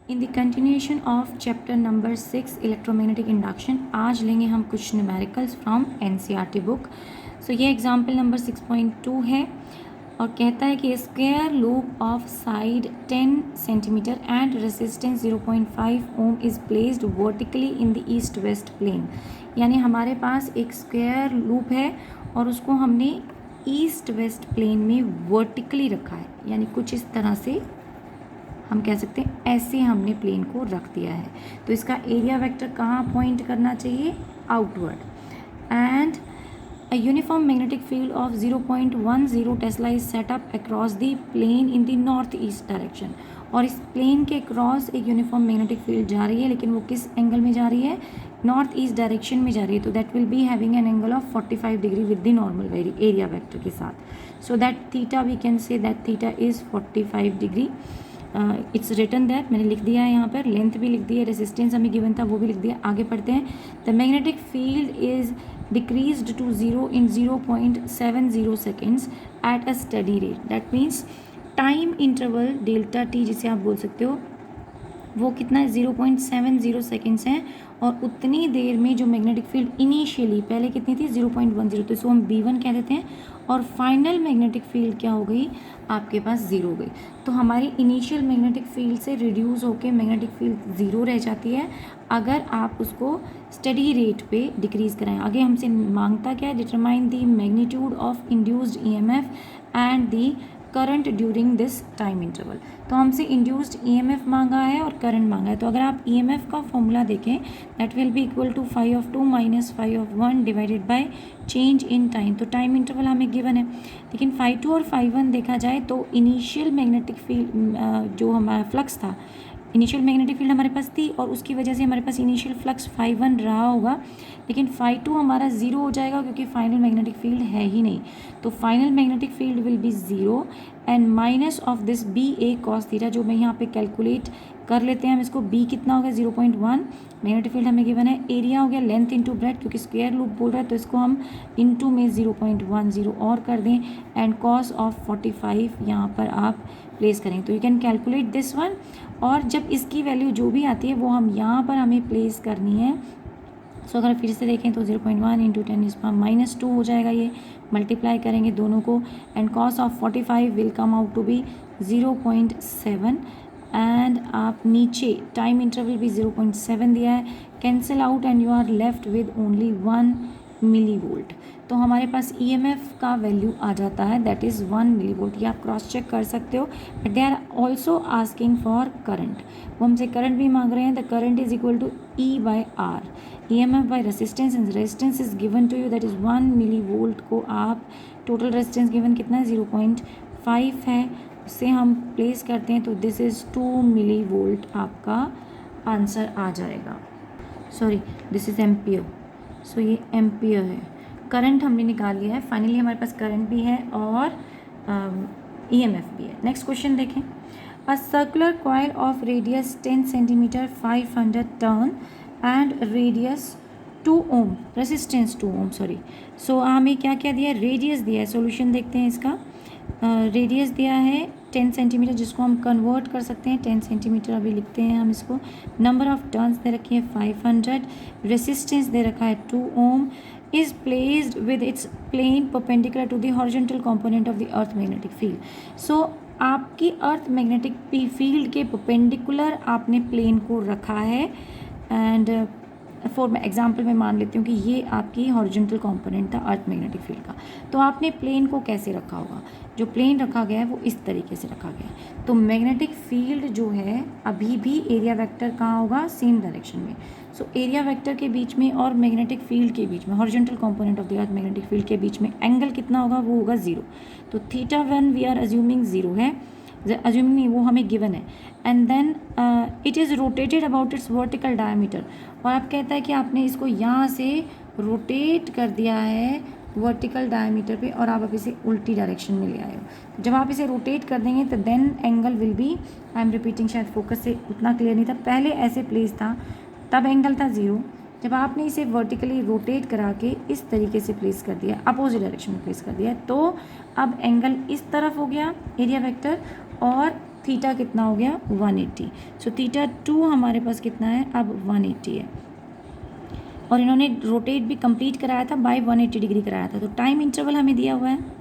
In the continuation of chapter number 6 electromagnetic induction आज लेंगे हम कुछ numericals from NCERT book. So ये एग्जाम्पल नंबर 6.2 है और कहता है कि square loop of side 10 centimetre and resistance 0.5 ohm is placed vertically in the east west plane. यानी हमारे पास एक स्क्वायर लूप है और उसको हमने ईस्ट वेस्ट प्लेन में वर्टिकली रखा है, यानी कुछ इस तरह से हम कह सकते हैं ऐसे हमने प्लेन को रख दिया है। तो इसका एरिया वेक्टर कहाँ पॉइंट करना चाहिए? Outward. And a uniform magnetic field of 0.10 Tesla is set up across the plane in the northeast direction। और इस प्लेन के क्रॉस एक यूनिफॉर्म मैग्नेटिक फील्ड जा रही है, लेकिन वो किस एंगल में जा रही है? नॉर्थ ईस्ट डायरेक्शन में जा रही है। तो that will be having an angle of 45 degree with the normal area vector के साथ। So that theta we can say that theta is 45 degree. It's written that, मैंने लिख दिया है यहाँ पर, लेंथ भी लिख दी है, रेजिस्टेंस हमें गिवन था वो भी लिख दिया। आगे पढ़ते हैं। The magnetic field is decreased to 0 in 0.70 seconds at a steady rate। that means time interval delta T जिसे आप बोल सकते हो वो कितना है? 0.70 सेकेंड्स हैं। और उतनी देर में जो मैग्नेटिक फील्ड इनिशियली पहले कितनी थी? 0.10। तो इसको हम B1 कह देते हैं। और फाइनल मैग्नेटिक फील्ड क्या हो गई? आपके पास 0 हो गई। तो हमारी इनिशियल मैग्नेटिक फील्ड से रिड्यूस होकर मैग्नेटिक फील्ड 0 रह जाती है अगर आप उसको स्टडी रेट पे डिक्रीज़ कराएं। आगे हमसे मांगता क्या है? Determine the magnitude of induced EMF and the current during this time interval. तो हमसे इंड्यूस्ड EMF मांगा है और करंट मांगा है। तो अगर आप EMF का फॉर्मूला देखें, that will be equal to phi of 2 minus phi of 1 divided by change in time. तो टाइम इंटरवल हमें गिवन है, लेकिन phi 2 और phi 1 देखा जाए तो इनिशियल मैग्नेटिक फील्ड जो हमारा फ्लक्स था, इनिशियल मैग्नेटिक फील्ड हमारे पास थी और उसकी वजह से हमारे पास इनिशियल फ्लक्स phi 1 रहा होगा, लेकिन phi 2 हमारा 0 हो जाएगा क्योंकि फाइनल मैग्नेटिक फील्ड है ही नहीं। तो final magnetic field will be 0 and minus of this BA cos theta, जो मैं यहाँ पे कैलकुलेट कर लेते हैं हम इसको। B कितना हो गया? 0.1। मैग्नेटिक फील्ड हमें गिवन है। एरिया हो गया लेंथ इंटू ब्रेथ, क्योंकि स्क्वायर लूप बोल रहा है तो इसको हम इंटू में 0.10 और कर दें एंड cos ऑफ 45 यहाँ पर आप प्लेस करें। तो you can calculate this one. और जब इसकी वैल्यू जो भी आती है वो हम यहाँ पर हमें प्लेस करनी है। सो अगर फिर से देखें तो 0.1 इंटू 10⁻⁻² हो जाएगा। ये मल्टीप्लाई करेंगे दोनों को and cos of 45 will come out to be 0.7 and आप नीचे टाइम इंटरवल भी 0.7 दिया है। Cancel out and you are left with only 1 millivolt. तो हमारे पास EMF का वैल्यू आ जाता है, दैट इज़ 1 मिलीवोल्ट। ये आप क्रॉस चेक कर सकते हो। But they are also asking for current, वो हमसे करंट भी मांग रहे हैं। The current is equal to E/R, EMF by resistance, and resistance is given to you that is 1 millivolt को आप टोटल रेजिस्टेंस गिवन कितना है? 0.5 है, उससे हम प्लेस करते हैं तो दिस इज़ 2 मिलीवोल्ट आपका आंसर आ जाएगा। Sorry, this is ampere. So ये एम्पियर है। करंट हमने निकाल लिया है। फाइनली हमारे पास करंट भी है और EMF भी है। नेक्स्ट क्वेश्चन देखें। A circular coil of radius 10 centimetre 500 turn and radius 2 ohm, resistance 2 ohm, sorry. So हमें क्या क्या दिया है? रेडियस दिया है। सॉल्यूशन देखते हैं इसका। रेडियस दिया है 10 सेंटीमीटर, जिसको हम कन्वर्ट कर सकते हैं 10 सेंटीमीटर अभी लिखते हैं हम इसको। नंबर ऑफ टर्न्स दे रखी है 500, रेसिस्टेंस दे रखा है 2 ओम, is placed with its plane perpendicular to the horizontal component of the earth magnetic field। so आपकी अर्थ मैग्नेटिक फील्ड के परपेंडिकुलर आपने प्लेन को रखा है। एंड फॉर एग्जांपल मैं मान लेती हूँ कि ये आपकी हॉरिजॉन्टल कंपोनेंट था अर्थ मैग्नेटिक फील्ड का। तो आपने प्लेन को कैसे रखा होगा? जो प्लेन रखा गया है वो इस तरीके से रखा गया है। तो मैग्नेटिक फील्ड जो है अभी भी एरिया वेक्टर कहाँ होगा? सेम डायरेक्शन में। सो एरिया वेक्टर के बीच में और मैग्नेटिक फील्ड के बीच में, horizontal component of the earth magnetic field के बीच में एंगल कितना होगा? वो होगा 0। तो θ1 वी आर अज्यूमिंग 0 है, अज्यूमिंग नहीं, वो हमें गिवन है। And then it is rotated about its vertical diameter. और आप कहता है कि आपने इसको यहाँ से रोटेट कर दिया है वर्टिकल डायमीटर पे और आप अब इसे उल्टी डायरेक्शन में ले आए हो। जब आप इसे रोटेट कर देंगे तो then angle will be, I am repeating, शायद फोकस से उतना क्लियर नहीं था, पहले ऐसे प्लेस था तब एंगल था 0। जब आपने इसे वर्टिकली रोटेट करा के इस तरीके से प्लेस कर दिया, अपोजिट डायरेक्शन में प्लेस कर दिया, तो अब एंगल इस तरफ हो गया एरिया वेक्टर और थीटा कितना हो गया 180। सो थीटा 2 हमारे पास कितना है अब 180 है, और इन्होंने रोटेट भी कंप्लीट कराया था बाय 180 डिग्री कराया था। तो टाइम इंटरवल हमें दिया हुआ है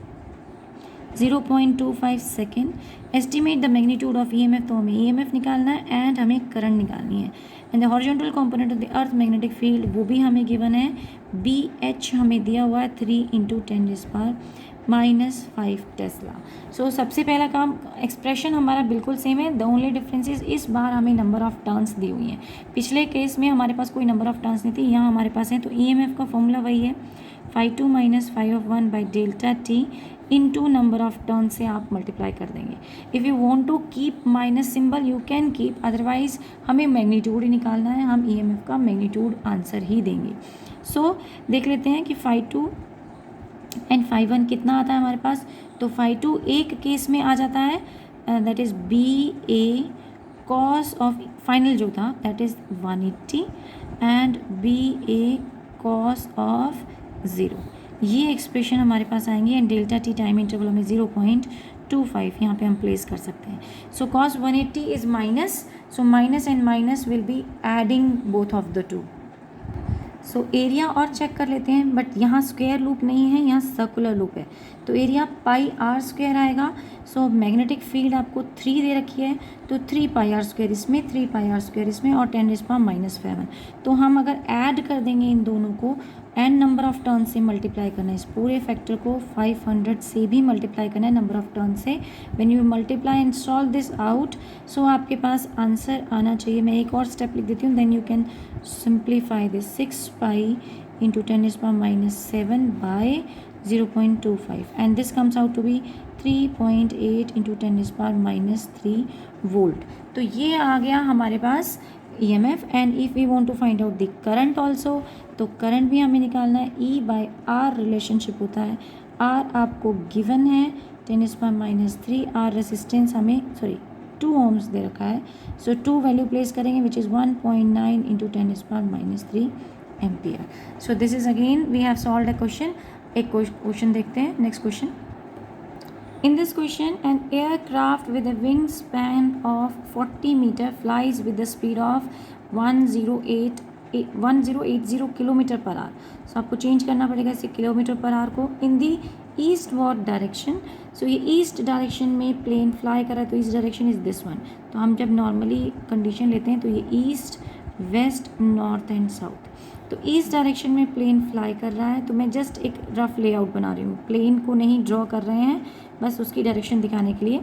0.25 second. Estimate the magnitude of EMF, तो हमें EMF निकालना है एंड हमें करंट निकालनी है। And the horizontal component of the earth magnetic field वो भी हमें गिवन है, BH हमें दिया हुआ है 3 × 10⁻⁻5 टेस्ला। सो सबसे पहला काम, एक्सप्रेशन हमारा बिल्कुल सेम है, द ओनली डिफरेंस इज इस बार हमें नंबर ऑफ टर्न्स दी हुई हैं। पिछले केस में हमारे पास कोई नंबर ऑफ टर्न्स नहीं थी, यहाँ हमारे पास है। तो EMF का फॉर्मूला वही है, phi2 - phi(1) by delta t into number of turn से आप मल्टीप्लाई कर देंगे। If you want to keep minus symbol you can keep, otherwise हमें मैग्नीट्यूड ही निकालना है, हम EMF का मैग्नीट्यूड आंसर ही देंगे। सो देख लेते हैं कि phi2 एंड phi1 कितना आता है हमारे पास। तो phi2 एक केस में आ जाता है, that is BA cos of final जो था that is 180 and BA cos of 0, ये एक्सप्रेशन हमारे पास आएंगे। And delta T time interval हमें 0.25 यहाँ पे हम प्लेस कर सकते हैं। सो cos 180 is minus, so minus and minus will be adding both of the two. So area और चेक कर लेते हैं, बट यहाँ स्क्वायर लूप नहीं है, यहाँ सर्कुलर लूप है। तो एरिया πr² आएगा। सो मैग्नेटिक फील्ड आपको 3 दे रखी है, तो 3πr² इसमें, 3πr² इसमें और 10⁻⁻7। तो हम अगर ऐड कर देंगे इन दोनों को, n नंबर ऑफ टर्न से मल्टीप्लाई करना है, इस पूरे फैक्टर को 500 से भी मल्टीप्लाई करना है नंबर ऑफ टर्न से। When you multiply and solve this out, so आपके पास आंसर आना चाहिए। मैं एक और स्टेप लिख देती हूँ, then you can simplify this, 6π × 10⁻⁷ by 0.25 and this comes out to be 3.8 × 10⁻³ volt. तो ये आ गया हमारे पास EMF। And if we want to find out the current also, तो करंट भी हमें निकालना है। E/R रिलेशनशिप होता है, R आपको गिवन है 10⁻³ R रेसिस्टेंस हमें 2 ohms दे रखा है। सो 2 वैल्यू प्लेस करेंगे which is 1.9 × 10⁻³ ampere. So this is again we have solved a question. एक क्वेश्चन देखते हैं, next question. In this question, an aircraft with a wingspan of 40 meter flies with the speed of 1080 kilometre per hour. So आपको change करना पड़ेगा इसे kilometre per hour को। In the east what direction, so ये east direction में plane fly कर रहा है, तो east direction is this one. तो हम जब नॉर्मली कंडीशन लेते हैं तो ये east, west, north and south. तो ईस्ट डायरेक्शन में प्लेन फ्लाई कर रहा है, तो मैं जस्ट एक रफ लेआउट बना रही हूँ, प्लेन को नहीं ड्रॉ कर रहे हैं, बस उसकी डायरेक्शन दिखाने के लिए।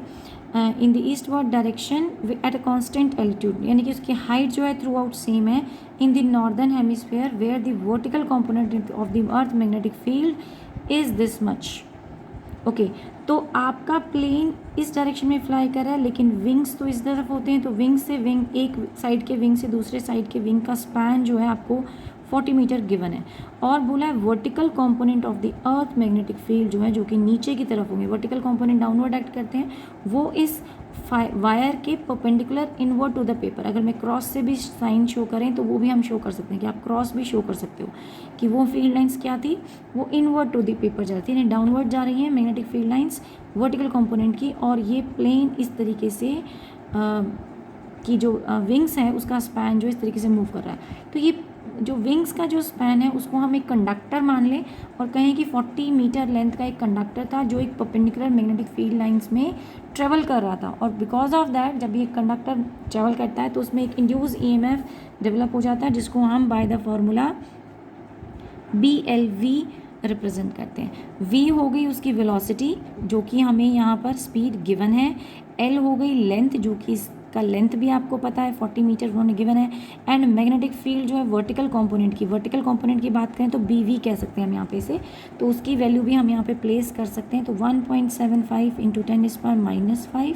In the eastward direction at a constant altitude, यानी कि उसकी हाइट जो है थ्रू आउट सेम है। In the northern hemisphere where the vertical component of the earth magnetic field is this much. Okay, तो आपका प्लेन इस डायरेक्शन में फ्लाई कर रहा है, लेकिन विंग्स तो इस तरफ होते हैं, तो विंग से विंग, एक साइड के विंग से दूसरे साइड के विंग का स्पैन जो है आपको 40 मीटर गिवन है। और बोला है vertical component of the earth magnetic field जो है, जो कि नीचे की तरफ होंगे, वर्टिकल कंपोनेंट डाउनवर्ड एक्ट करते हैं, वो इस वायर के perpendicular inward to the paper. अगर मैं क्रॉस से भी साइन शो करें तो वो भी हम शो कर सकते हैं, कि आप क्रॉस भी शो कर सकते हो कि वो फील्ड लाइंस क्या थी, वो इनवर्ड टू द पेपर जा रही थी, यानी डाउनवर्ड जा रही हैं magnetic field lines vertical component की। और ये प्लेन इस तरीके से कि जो विंग्स हैं उसका स्पैन जो इस तरीके से मूव कर रहा है। तो ये जो विंग्स का जो स्पैन है उसको हम एक कंडक्टर मान लें और कहें कि 40 मीटर लेंथ का एक कंडक्टर था जो एक परपेंडिकुलर मैग्नेटिक फील्ड लाइंस में ट्रेवल कर रहा था। और बिकॉज ऑफ दैट जब ये कंडक्टर ट्रेवल करता है तो उसमें एक इंड्यूस EMF डेवलप हो जाता है, जिसको हम by the formula BLV represent करते हैं। V हो गई उसकी वेलोसिटी जो कि हमें यहाँ पर स्पीड गिवन है, L हो गई लेंथ जो कि का लेंथ भी आपको पता है 40 मीटर उन्होंने गिवन है, एंड मैग्नेटिक फील्ड जो है वर्टिकल कंपोनेंट की बात करें तो BV कह सकते हैं हम यहाँ पे से, तो उसकी वैल्यू भी हम यहाँ पे प्लेस कर सकते हैं। तो 1.75 × 10⁻⁵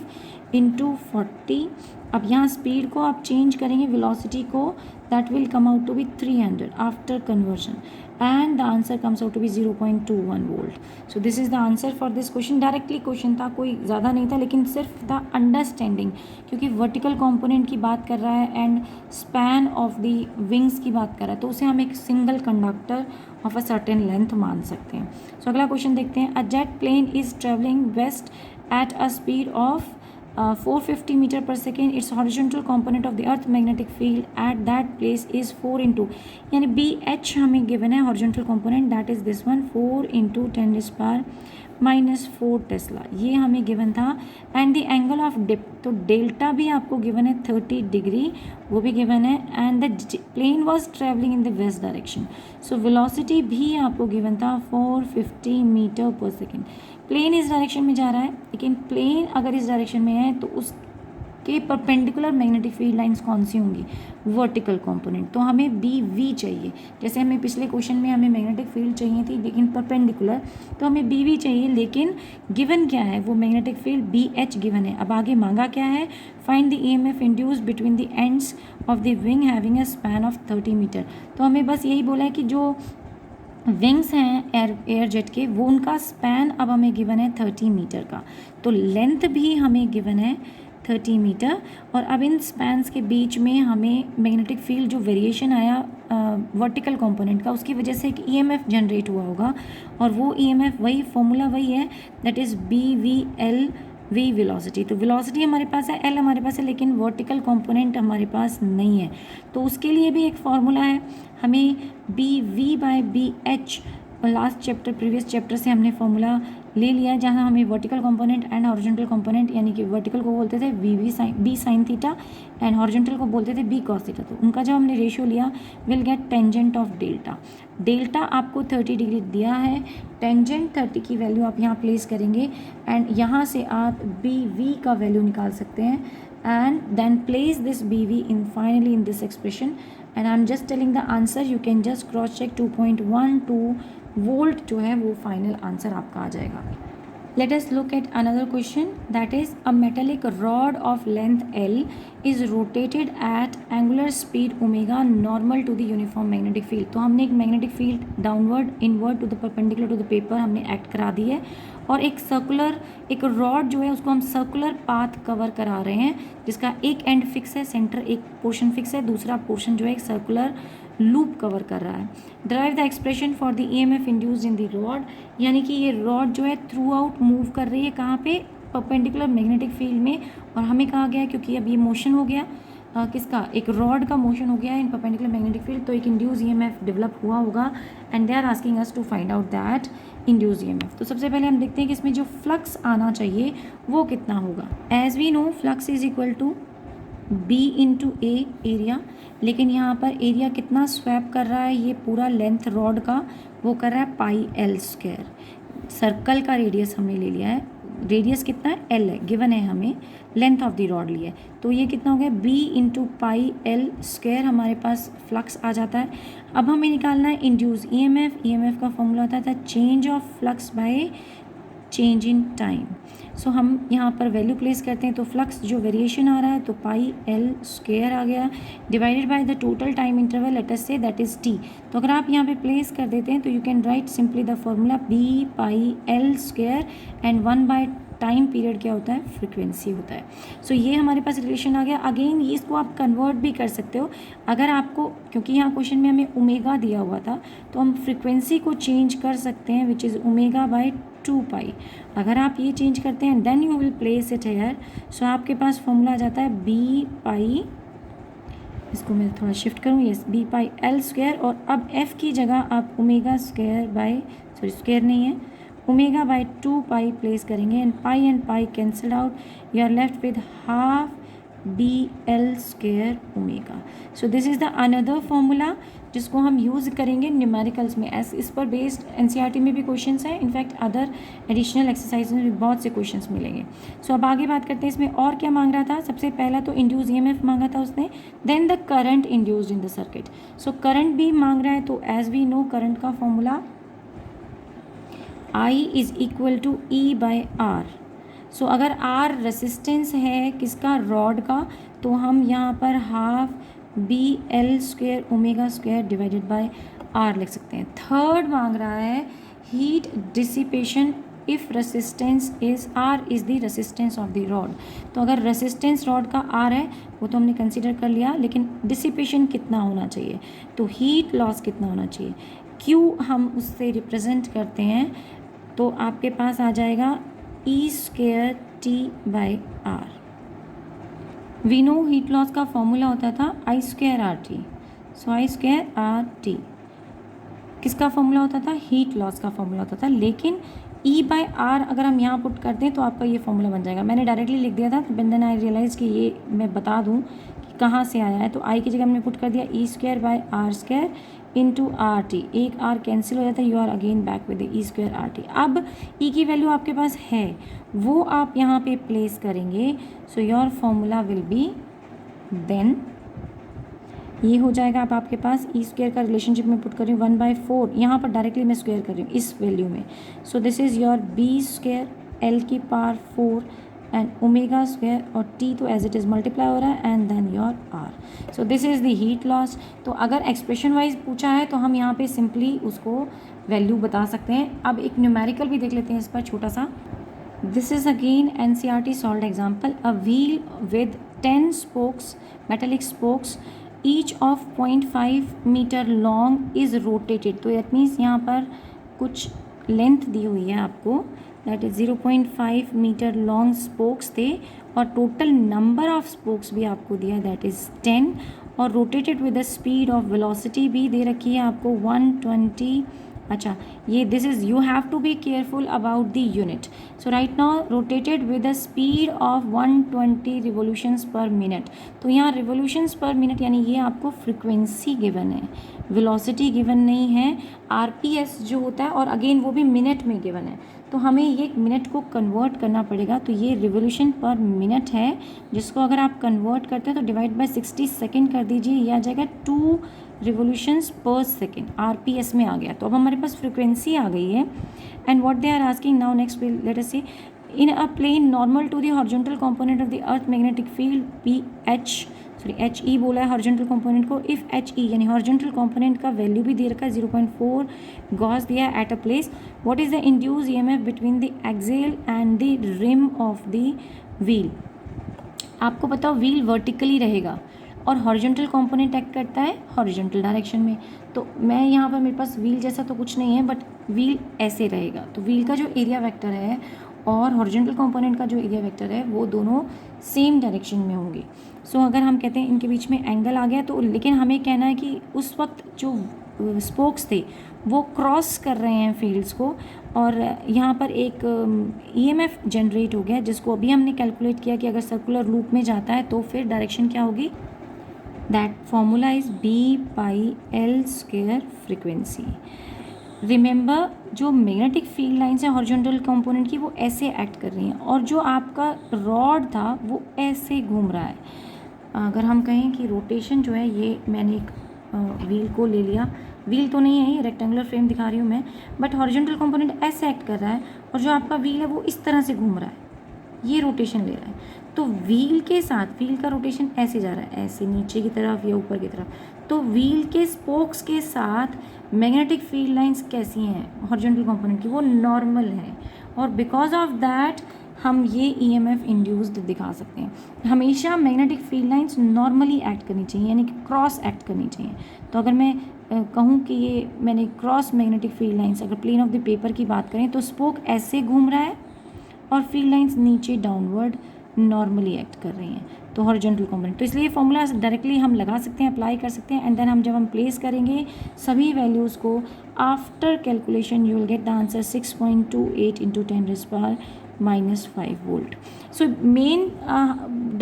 इंटू 40। अब यहाँ स्पीड को आप चेंज करेंगे वेलोसिटी को, that will come out to be 300 after conversion, and the answer comes out to be 0.21 volt. So this is the answer for this question. Directly question था, कोई ज़्यादा नहीं था, लेकिन सिर्फ द अंडरस्टैंडिंग, क्योंकि वर्टिकल कंपोनेंट की बात कर रहा है and span of the wings की बात कर रहा है, तो उसे हम एक single conductor of a certain length मान सकते हैं। सो अगला क्वेश्चन देखते हैं। A jet plane is travelling west at a speed of 450 metre per second, its horizontal component of the earth magnetic field at that place is 4 into, यानी B H हमें given है horizontal component, that is this one 4 into 10⁻⁻4 tesla, ये हमें given था। And the angle of dip, तो delta भी आपको given है 30 डिग्री, वो भी गिवन है। And the plane was travelling in the west direction, so velocity भी आपको गिवन था 450 मीटर पर सेकेंड। प्लेन इस डायरेक्शन में जा रहा है, लेकिन प्लेन अगर इस डायरेक्शन में है तो उसके परपेंडिकुलर मैग्नेटिक फील्ड लाइंस कौन सी होंगी, वर्टिकल कंपोनेंट। तो हमें बी वी चाहिए, जैसे हमें पिछले क्वेश्चन में हमें मैग्नेटिक फील्ड चाहिए थी लेकिन परपेंडिकुलर, तो हमें बी वी चाहिए, लेकिन गिवन क्या है, वो magnetic field B H given है। अब आगे मांगा क्या है, find the EMF induced between the ends of the wing having a span of 30 metre. तो हमें बस यही बोला है कि जो विंग्स हैं एयर जेट के, वो उनका स्पैन अब हमें गिवन है 30 मीटर का, तो लेंथ भी हमें गिवन है 30 मीटर। और अब इन स्पैन्स के बीच में हमें मैग्नेटिक फील्ड जो वेरिएशन आया वर्टिकल कंपोनेंट का, उसकी वजह से एक EMF जनरेट हुआ होगा, और वो EMF वही फॉर्मूला वही है, that is BVL V velocity. तो वेलोसिटी हमारे पास है, एल हमारे पास है, लेकिन वर्टिकल कंपोनेंट हमारे पास नहीं है, तो उसके लिए भी एक फार्मूला है, हमें BV/BH, last chapter previous chapter से हमने फार्मूला ले लिया, जहाँ हमें vertical component and horizontal component, यानी कि वर्टिकल को बोलते थे B sine theta and horizontal को बोलते थे बी कॉस थीटा, तो उनका जब हमने रेशियो लिया will get tangent of delta. Delta आपको 30 डिग्री दिया है, टेंजेंट 30 की वैल्यू आप यहाँ प्लेस करेंगे एंड यहाँ से आप बी वी का वैल्यू निकाल सकते हैं, and then place this B V in finally in this expression, and I am just telling the answer, you can just cross check 2.12 volt जो है वो फाइनल आंसर आपका आ जाएगा। Let us look at another question, that is a metallic rod of length L is rotated at angular speed omega normal to the uniform magnetic field। तो हमने एक magnetic field downward inward to the perpendicular to the paper हमने act करा दी है, और एक circular एक रॉड जो है उसको हम सर्कुलर पाथ कवर करा रहे हैं, जिसका एक एंड फिक्स है, सेंटर एक पोर्शन फिक्स है, दूसरा पोर्शन जो है एक सर्कुलर लूप कवर कर रहा है। Drive the expression for the EMF induced in the rod, यानी कि ये रॉड जो है थ्रू आउट मूव कर रही है, कहाँ पे, परपेंडिकुलर मैग्नेटिक फील्ड में, और हमें कहा गया क्योंकि अब ये मोशन हो गया किसका, एक रॉड का मोशन हो गया इन परपेंडिकुलर मैग्नेटिक फील्ड, तो एक इंड्यूस EMF डेवलप हुआ होगा, and they are asking us to find out that induce EMF। तो सबसे पहले हम देखते हैं कि इसमें जो फ्लक्स आना चाहिए वो कितना होगा। As we know flux is equal to B into a area, लेकिन यहाँ पर एरिया कितना स्वैप कर रहा है, ये पूरा लेंथ रॉड का वो कर रहा है πL²। सर्कल का रेडियस हमने ले लिया है, रेडियस कितना है, L है, गिवन है हमें, लेंथ ऑफ द रॉड लिया है, तो ये कितना हो गया B इंटू πL² हमारे पास फ्लक्स आ जाता है। अब हमें निकालना है इंड्यूस EMF का फॉर्मूला होता था change of flux by change in time. So हम यहाँ पर वैल्यू प्लेस करते हैं, तो फ्लक्स जो वेरिएशन आ रहा है तो πL² आ गया, divided by the total time interval, let us say that is t। तो अगर आप यहाँ पे प्लेस कर देते हैं तो you can write simply the formula B/L² and 1 by time period क्या होता है, फ्रिक्वेंसी होता है। सो ये हमारे पास रिलेशन आ गया। अगेन ये इसको आप कन्वर्ट भी कर सकते हो, अगर आपको, क्योंकि यहाँ क्वेश्चन में हमें ओमेगा दिया हुआ था, तो हम फ्रिक्वेंसी को चेंज कर सकते हैं, विच इज़ ω/2π। अगर आप ये चेंज करते हैं then you will place it here, so आपके पास फॉर्मूला आ जाता है B/, इसको मैं थोड़ा शिफ्ट करूँ, यस, B/L², और अब F की जगह आप स्क्वायर नहीं है, ω/2π प्लेस करेंगे, and pi cancelled out, you are left with half BL² omega. So this is the another formula जिसको हम यूज़ करेंगे न्यूमेरिकल्स में, इस पर बेस्ड NCERT में भी क्वेश्चंस हैं, इनफैक्ट अदर एडिशनल एक्सरसाइज में भी बहुत से क्वेश्चंस मिलेंगे। सो अब आगे बात करते हैं इसमें और क्या मांग रहा था। सबसे पहला तो इंड्यूस EMF मांगा था उसने, then the current induced in the circuit. So current भी मांग रहा है, तो एज वी नो करंट का formula I is equal to E/R। So अगर R रेसिस्टेंस है किसका, रॉड का, तो हम यहाँ पर half BL² ω² divided by R लिख सकते हैं। थर्ड मांग रहा है heat dissipation if resistance is R is the resistance of the rod. तो अगर रेसिस्टेंस रॉड का R है वो तो हमने कंसीडर कर लिया, लेकिन डिसिपेशन कितना होना चाहिए, तो हीट लॉस कितना होना चाहिए, Q हम उससे रिप्रेजेंट करते हैं, तो आपके पास आ जाएगा E² T/R। We know heat loss का फॉर्मूला होता था I square R T. So I square R T किसका फॉर्मूला होता था? हीट लॉस का फॉर्मूला होता था। लेकिन E बाय आर अगर हम यहाँ पुट करते हैं तो आपका ये फॉर्मूला बन जाएगा। मैंने डायरेक्टली लिख दिया था, बट देन आई रियलाइज़ कि ये मैं बता दूँ कि कहाँ से आया है। तो आई की जगह हमने पुट कर दिया E square by R square into R T. एक आर कैंसिल हो जाता है, you are again back with E square R T. अब ई की वैल्यू आपके पास है, वो आप यहाँ पे प्लेस करेंगे। So your formula will be then ये हो जाएगा। अब आपके पास ई स्क्वायर का रिलेशनशिप में पुट कर रही हूँ 1/4, यहाँ पर डायरेक्टली मैं स्क्वायर कर रही हूँ इस वैल्यू में। So this is your B square L की पावर 4 एंड ओमेगा स्क्वायर, और टी तो एज इट इज़ मल्टीप्लाई हो रहा है, and then your R. So this is the heat loss. तो अगर एक्सप्रेशन वाइज पूछा है तो हम यहाँ पे सिंपली उसको वैल्यू बता सकते हैं। अब एक न्यूमेरिकल भी देख लेते हैं इस पर छोटा सा। This is again NCERT solved example. A wheel with 10 spokes, metallic spokes, each of 0.5 meter long is rotated. तो that means यहाँ पर कुछ लेंथ दी हुई है आपको, that is 0.5 metre long spokes थे, और टोटल नंबर ऑफ स्पोक्स भी आपको दिया, that is 10, और rotated with the speed of velocity भी दे रखी है आपको 120। अच्छा, ये this is you have to be careful about the unit. So right now rotated with the speed of 120 revolutions per minute. तो यहाँ रिवोल्यूशंस पर मिनट यानी ये आपको फ्रिक्वेंसी गिवन है, वेलोसिटी गिवन नहीं है। आरपीएस जो होता है, और अगेन वो भी मिनट में गिवन है, तो हमें ये मिनट को कन्वर्ट करना पड़ेगा। तो ये रिवोल्यूशन पर मिनट है, जिसको अगर आप कन्वर्ट करते हैं तो डिवाइड बाय 60 सेकेंड कर दीजिए, ये आ जाएगा 2 रिवोल्यूशंस पर सेकेंड। आरपीएस में आ गया। तो अब हमारे पास फ्रिक्वेंसी आ गई है। And what they are asking now next, let us see in a plane normal to the horizontal component of the earth magnetic field P H, H E बोला है हॉरिजॉन्टल कंपोनेंट को। इफ़ एच ई यानी horizontal component का value भी दे रखा है 0.4 gauss दिया at a place, what is the induce EMF between the axle and the rim of the wheel. आपको बताओ व्हील वर्टिकली रहेगा और हॉरिजॉन्टल कंपोनेंट एक्ट करता है हॉरिजॉन्टल डायरेक्शन में। तो मैं यहाँ पर मेरे पास व्हील जैसा तो कुछ नहीं है, बट व्हील ऐसे रहेगा। तो व्हील का जो एरिया वेक्टर है और हॉरिजॉन्टल कंपोनेंट का जो एरिया वेक्टर है वो दोनों सेम डायरेक्शन में होंगे। सो अगर हम कहते हैं इनके बीच में एंगल आ गया तो, लेकिन हमें कहना है कि उस वक्त जो स्पोक्स थे वो क्रॉस कर रहे हैं फील्ड्स को, और यहाँ पर एक ईएमएफ जनरेट हो गया, जिसको अभी हमने कैलकुलेट किया कि अगर सर्कुलर लूप में जाता है तो फिर डायरेक्शन क्या होगी। That formula is B pi L square frequency. Remember जो मैग्नेटिक फील्ड लाइन्स हैं हॉरिजॉन्टल कंपोनेंट की वो ऐसे एक्ट कर रही हैं, और जो आपका रॉड था वो ऐसे घूम रहा है। अगर हम कहें कि रोटेशन जो है, ये मैंने एक व्हील को ले लिया, व्हील तो नहीं है ये रेक्टेंगुलर फ्रेम दिखा रही हूँ मैं, बट हॉरिजॉन्टल कंपोनेंट ऐसे एक्ट कर रहा है, और जो आपका व्हील है वो इस तरह से घूम रहा है, ये रोटेशन ले रहा है। तो व्हील के साथ व्हील का रोटेशन ऐसे जा रहा है, ऐसे नीचे की तरफ या ऊपर की तरफ। तो व्हील के स्पोक्स के साथ मैग्नेटिक फील्ड लाइंस कैसी हैं हॉरिजॉन्टल कंपोनेंट की, वो नॉर्मल है, और बिकॉज ऑफ दैट हम ये ईएमएफ इंड्यूस्ड दिखा सकते हैं। हमेशा magnetic field lines normally act करनी चाहिए, यानी कि क्रॉस एक्ट करनी चाहिए। तो अगर मैं कहूँ कि ये मैंने क्रॉस मैग्नेटिक फील्ड लाइंस, अगर प्लेन ऑफ द पेपर की बात करें तो स्पोक ऐसे घूम रहा है और फील्ड लाइंस नीचे डाउनवर्ड नॉर्मली एक्ट कर रही हैं, तो हॉरिजॉन्टल कंपोनेंट। तो इसलिए फॉर्मूला डायरेक्टली हम लगा सकते हैं, अप्लाई कर सकते हैं, एंड देन हम जब हम प्लेस करेंगे सभी वैल्यूज़ को, after calculation you will get the answer 6.28 into 10⁻⁻5 volt. So मेन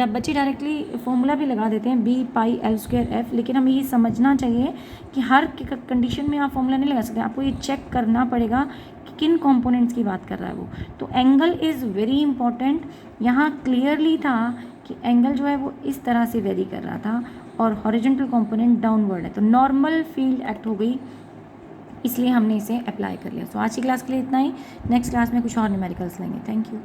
बच्चे डायरेक्टली फॉर्मूला भी लगा देते हैं B pi L square F, लेकिन हमें ये समझना चाहिए कि हर कंडीशन में आप फॉर्मूला नहीं लगा सकते, आपको ये चेक करना पड़ेगा कि किन कंपोनेंट्स की बात कर रहा है वो। तो एंगल इज़ वेरी इंपॉर्टेंट। यहाँ क्लियरली था कि एंगल जो है वो इस तरह से वेरी कर रहा था, और हॉरिजॉन्टल कंपोनेंट डाउनवर्ड है, तो नॉर्मल फील्ड एक्ट हो गई, इसलिए हमने इसे अप्लाई कर लिया। सो आज की क्लास के लिए इतना ही। नेक्स्ट क्लास में कुछ और न्यूमेरिकल्स लेंगे। Thank you.